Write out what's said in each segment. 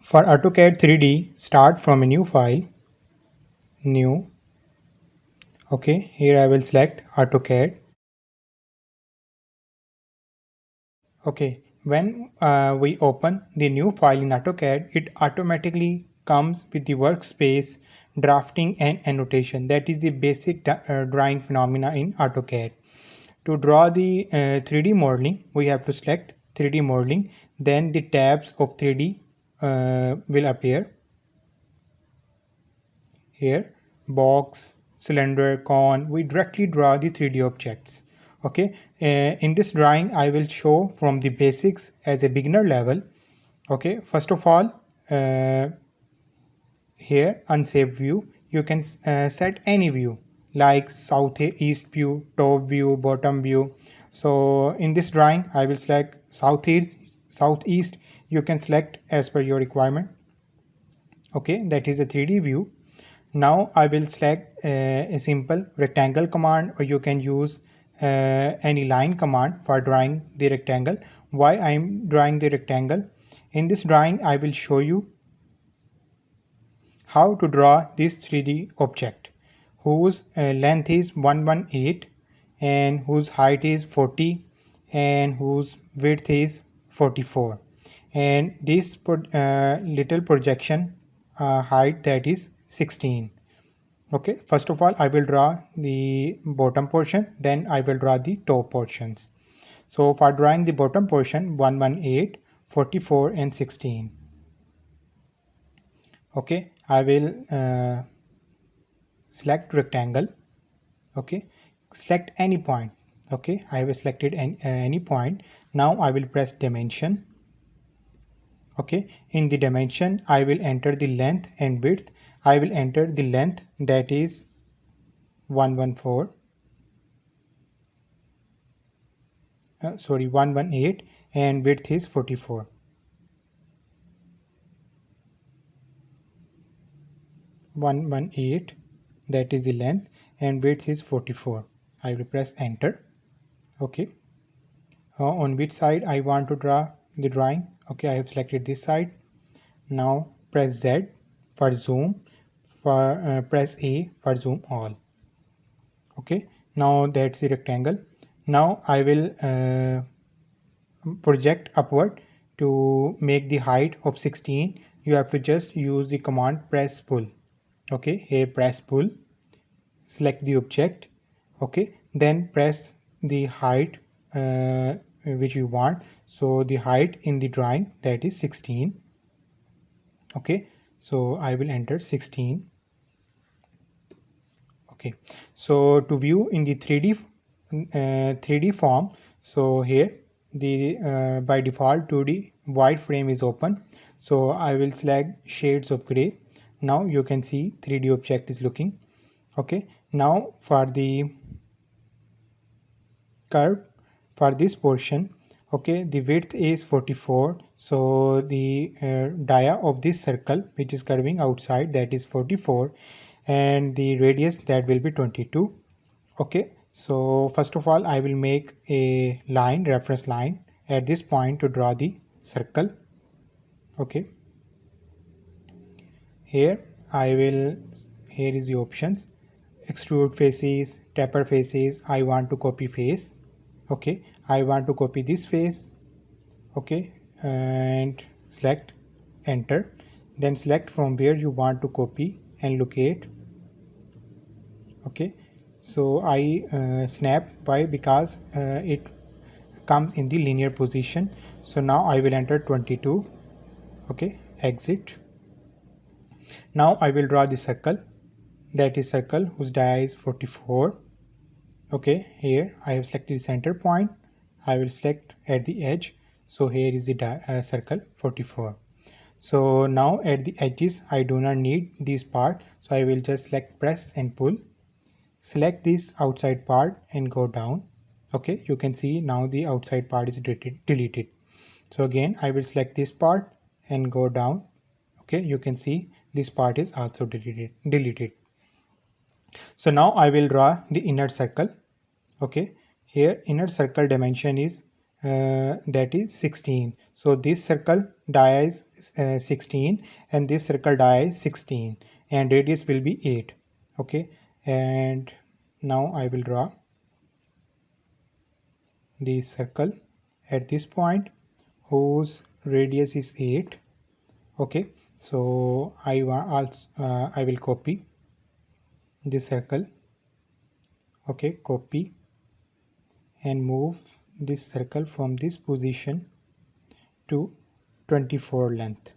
For AutoCAD 3D, start from a new file, new. Okay, here I will select AutoCAD. Okay, when we open the new file in AutoCAD, it automatically comes with the workspace, drafting and annotation. That is the basic drawing phenomena in AutoCAD. To draw the 3D modeling, we have to select 3D modeling, then the tabs of 3D will appear. Here, box, cylinder, cone, we directly draw the 3D objects. Okay, in this drawing I will show from the basics as a beginner level. Okay, first of all, here unsafe view, you can set any view like south east view, top view, bottom view. So in this drawing I will select southeast. You can select as per your requirement. Okay, that is a 3D view. Now I will select a simple rectangle command, or you can use any line command for drawing the rectangle. Why I am drawing the rectangle? In this drawing I will show you how to draw this 3D object whose length is 118 and whose height is 40 and whose width is 44, and this little projection height, that is 16. Okay, first of all I will draw the bottom portion, then I will draw the top portions. So for drawing the bottom portion, 118, 44 and 16. Okay, I will select rectangle. Okay, select any point. Okay, I have selected any point. Now I will press dimension. Okay, in the dimension I will enter the length and width. I will enter the length, that is 114, 118, and width is 44. 118, that is the length, and width is 44. I will press enter. Okay, on which side I want to draw the drawing. Okay, I have selected this side. Now press Z for zoom, for press A for zoom all. Okay, now that's the rectangle. Now I will project upward. To make the height of 16, you have to just use the command press pull. Okay, here press pull, select the object. Okay, then press the height which you want. So the height in the drawing, that is 16. Okay, so I will enter 16. Okay, so to view in the 3D form, so here the by default 2D wide frame is open, so I will select shades of gray. Now you can see 3D object is looking. Okay, now for the curve, for this portion, okay, the width is 44, so the dia of this circle which is curving outside, that is 44, and the radius, that will be 22. Okay, so first of all I will make a line, reference line at this point to draw the circle. Okay, here I will, here is the options: extrude faces, taper faces. I want to copy face. Okay, I want to copy this face. Okay, and select enter, then select from where you want to copy and locate. Okay, so I snap. Why? Because it comes in the linear position. So now I will enter 22. Okay, exit. Now I will draw the circle, that is circle whose dia is 44. Okay, here I have selected the center point. I will select at the edge. So here is the circle 44. So now at the edges I do not need this part, so I will just select press and pull. Select this outside part and go down. Okay, you can see now the outside part is deleted. So again I will select this part and go down. Okay, you can see this part is also deleted. So now I will draw the inner circle. Okay, here inner circle dimension is that is 16. So this circle dia is 16 and this circle dia is 16 and radius will be 8. Okay, and now I will draw the circle at this point whose radius is 8. Okay, so I will copy this circle. Okay, copy and move this circle from this position to 24 length.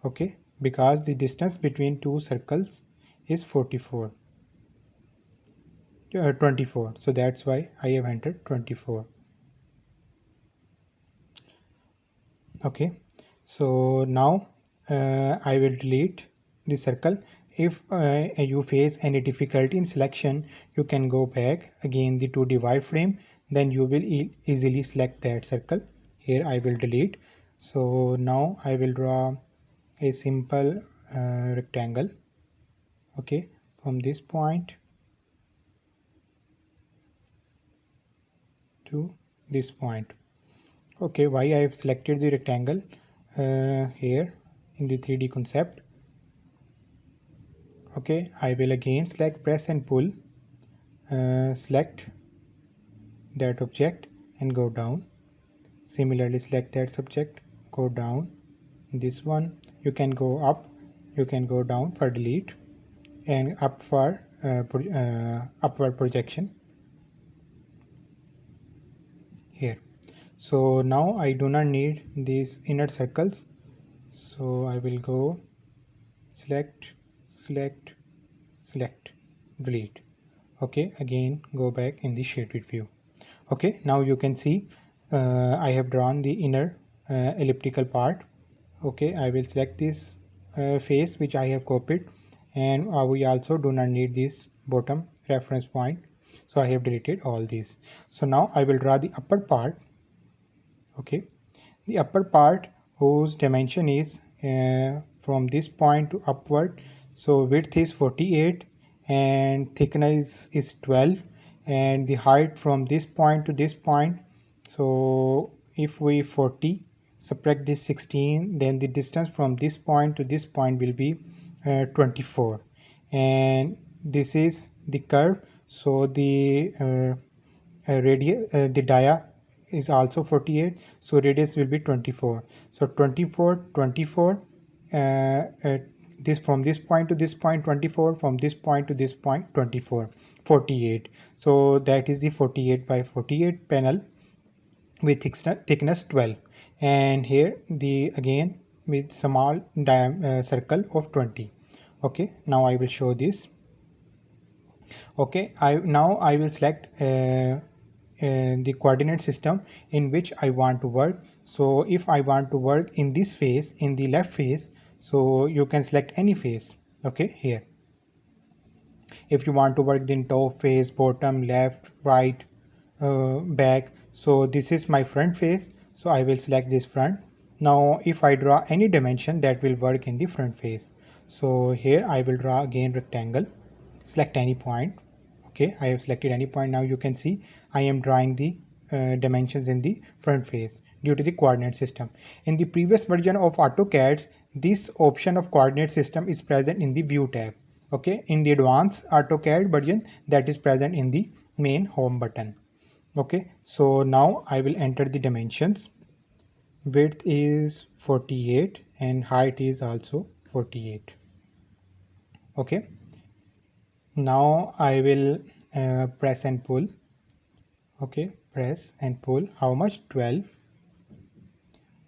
Okay, because the distance between two circles is 24, so that's why I have entered 24. Okay, so now I will delete the circle. If you face any difficulty in selection, you can go back again the 2D wireframe, then you will easily select that circle. Here I will delete. So now I will draw a simple rectangle. Okay, from this point to this point. Okay, why I have selected the rectangle here in the 3D concept. Okay, I will again select press and pull, select that object and go down. Similarly select that subject, go down. This one you can go up, you can go down for delete, and up for upward projection here. So now I do not need these inner circles, so I will go select, select, select, delete. Okay, again go back in the shaded view. Okay, now you can see I have drawn the inner elliptical part. Okay, I will select this face which I have copied, and we also do not need this bottom reference point, so I have deleted all these. So now I will draw the upper part. Okay, the upper part whose dimension is from this point to upward, so width is 48 and thickness is 12, and the height from this point to this point, so if we 40 subtract this 16, then the distance from this point to this point will be 24, and this is the curve. So the the dia is also 48, so radius will be 24. So 24, 24, uh, uh, this from this point to this point 24, from this point to this point 24, 48. So that is the 48 by 48 panel with thickness 12, and here the again with small circle of 20. Okay, now I will show this. Okay, now I will select the coordinate system in which I want to work. So if I want to work in this face, in the left face, so you can select any face. Okay, here if you want to work in top face, bottom, left, right, back, so this is my front face, so I will select this front. Now if I draw any dimension, that will work in the front face. So here I will draw again rectangle, select any point. Okay, I have selected any point. Now you can see I am drawing the dimensions in the front face due to the coordinate system. In the previous version of AutoCAD, this option of coordinate system is present in the view tab. Okay, in the advanced AutoCAD version, that is present in the main home button. Okay, so now I will enter the dimensions. Width is 48 and height is also 48. Okay, now I will press and pull. Okay, press and pull. How much? 12.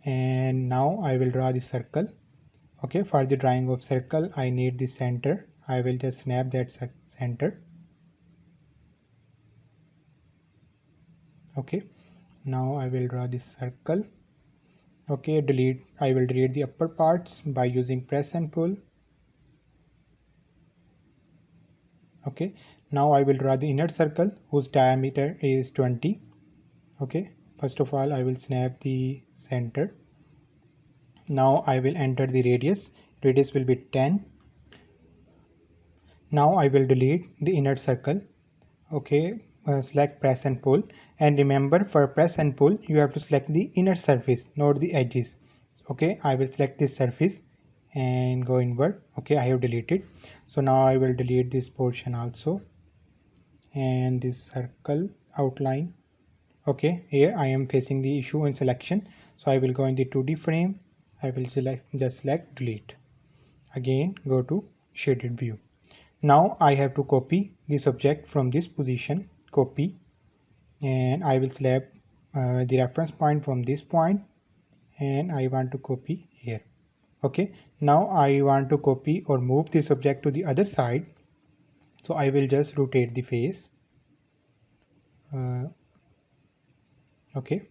And now I will draw the circle. Okay, for the drawing of circle I need the center. I will just snap that center. Okay, now I will draw this circle. Okay, delete. I will delete the upper parts by using press and pull. Okay, now I will draw the inner circle whose diameter is 20. Okay, first of all I will snap the center. Now I will enter the radius. Radius will be 10. Now I will delete the inner circle. Okay, select press and pull, and remember, for press and pull you have to select the inner surface, not the edges. Okay, I will select this surface and go inward. Okay, I have deleted. So now I will delete this portion also, and this circle outline. Okay, here I am facing the issue in selection, so I will go in the 2D frame. I will select delete. Again go to shaded view. Now I have to copy this object from this position, copy, and I will select the reference point from this point, and I want to copy here. Okay, now I want to copy or move this object to the other side, so I will just rotate the face. Okay,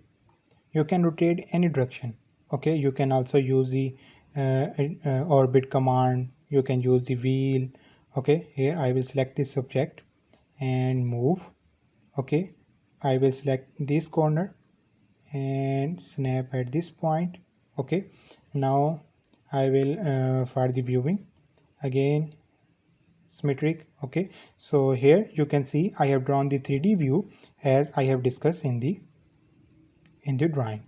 you can rotate any direction. Okay, you can also use the orbit command, you can use the wheel. Okay, here I will select this object and move. Okay, I will select this corner and snap at this point. Okay, now I will for the viewing again symmetric. Okay, so here you can see I have drawn the 3D view as I have discussed in the drawing.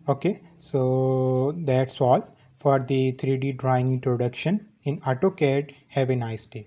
Okay, so that's all for the 3D drawing introduction in AutoCAD. Have a nice day.